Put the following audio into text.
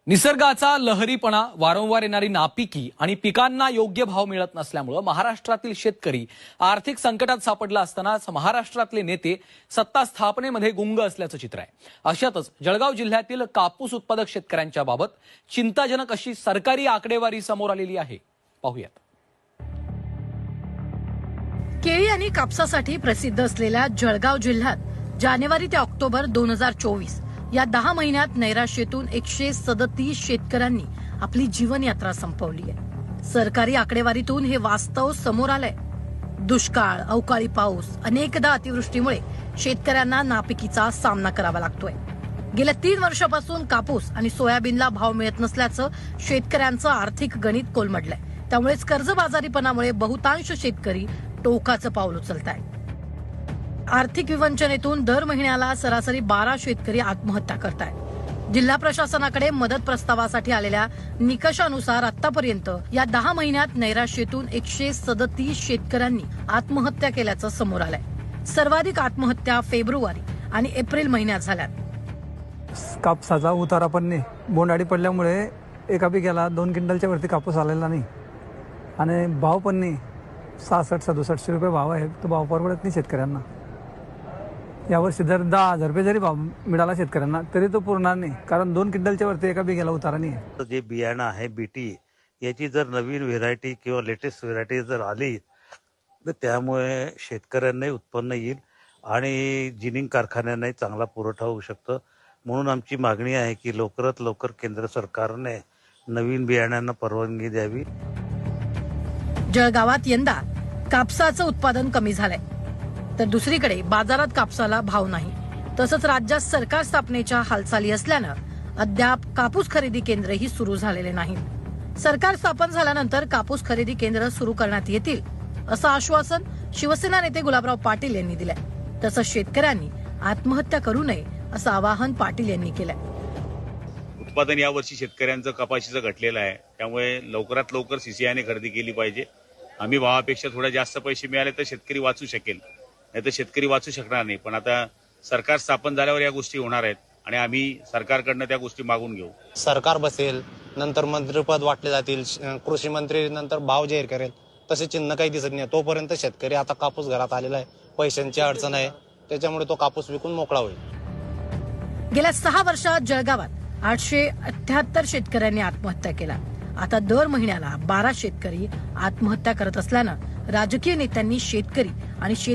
निसर्गाचा लहरीपणा, वारंवार येणारी नापिकी आणि पिकांना योग्य भाव मिळत नसल्यामुळे महाराष्ट्रातील शेतकरी आर्थिक संकटात सापडला असतानाच महाराष्ट्रातले नेते सत्ता स्थापनेमध्ये गुंग असल्याचं चित्र आहे। अशातच जळगाव जिल्ह्यातील कापूस उत्पादक शेतकऱ्यांच्या बाबत चिंताजनक अशी सरकारी आकडेवारी समोर आलेली आहे। पाहूयात। केळी आणि कापसासाठी प्रसिद्ध असलेल्या जळगाव जिल्ह्यात जानेवारी ते ऑक्टोबर 2024 या 10 महिन्यात नैराश्यातून 137 शेतकऱ्यांनी आपली जीवनयात्रा संपवली आहे। सरकारी आकडेवारीतून हे वास्तव समोर आलंय। दुष्काळ, अवकाळी पाऊस, अनेकदा अतिवृष्टीमुळे शेतकऱ्यांना नापिकीचा सामना करावा लागतोय। गेल्या 3 वर्षापासून कापूस आणि सोयाबीनला भाव मिळत नसल्याचं शेतकऱ्यांचं आर्थिक गणित कोलमडलंय। त्यामुळेच कर्जबाजारीपणामुळे बहुतांश शेतकरी टोकाचं पाऊल उचलतायत। आर्थिक विवंचनेतून दर महिन्याला सरासरी 12 शेतकरी आत्महत्या करतायत। जिल्हा प्रशासनाकडे मदत प्रस्तावासाठी आलेल्या निकषानुसार आतापर्यंत या 10 महिन्यात नैराश्यातून 137 शेतकऱ्यांनी आत्महत्या केल्याचं समोर आलंय। सर्वाधिक आत्महत्या फेब्रुवारी आणि एप्रिल महिन्यात झाल्यात। कापसाचा उतारा पण नाही, बोंडाळी पडल्यामुळे एका पिकाला 2 क्विंटलच्या वरती कापूस आलेला नाही आणि भाव पण नाही। 66-67 रुपये भाव आहे, तो भाव परवडत नाही शेतकऱ्यांना। यावर्षी जर 10,000 रुपये जरी भाव मिळाला शेतकऱ्यांना तरी तो पुरणार नाही, कारण 2 क्विंटलच्या वरती एका बिघ्याला उतारा नाही आहे। जे बियाणं आहे बीटी, याची जर नवीन व्हेरायटी किंवा लेटेस्ट व्हेरायटी जर आली तर त्यामुळे शेतकऱ्यांनाही उत्पन्न येईल आणि जिनिंग कारखान्यांनाही चांगला पुरवठा होऊ शकतो। म्हणून आमची मागणी आहे की लवकरात लवकर केंद्र सरकारने नवीन बियाण्यांना परवानगी द्यावी। जळगावात यंदा कापसाचं उत्पादन कमी झालंय, तर दुसरीकडे बाजारात कापसाला भाव नाही। तसंच राज्यात सरकार स्थापनेच्या हालचाली असल्यानं अद्याप कापूस खरेदी केंद्रही सुरू झालेले नाहीत। सरकार स्थापन झाल्यानंतर कापूस खरेदी केंद्र सुरू करण्यात येतील असं आश्वासन शिवसेना नेते गुलाबराव पाटील यांनी दिलंय। तसंच शेतकऱ्यांनी आत्महत्या करू नये असं आवाहन पाटील यांनी केलंय। उत्पादन यावर्षी शेतकऱ्यांचं कपाशीचं घटलेलं आहे, त्यामुळे लवकरात लवकर सीसीआयने खरेदी केली पाहिजे। हमी भावापेक्षा थोडे जास्त पैसे मिळाले तर शेतकरी वाचू शकेल, नाही तर शेतकरी वाचू शकणार नाही। पण आता सरकार स्थापन झाल्यावर या गोष्टी होणार आहेत आणि आम्ही सरकारकडनं त्या गोष्टी मागून घेऊ। सरकार बसेल, नंतर मंत्रिपद वाटले जातील, कृषी मंत्री नंतर भाव जाहीर करेल, तसे चिन्ह काही दिसत नाही। तोपर्यंत शेतकरी आता कापूस घरात आलेला आहे, पैशांची अडचण आहे, त्याच्यामुळे तो कापूस विकून मोकळा होईल। गेल्या 6 वर्षात जळगावात 878 शेतकऱ्यांनी आत्महत्या केल्या। आता दर महिन्याला 12 शेतकरी आत्महत्या करत असल्यानं राजकीय नेत्यांनी शेतकरी आणि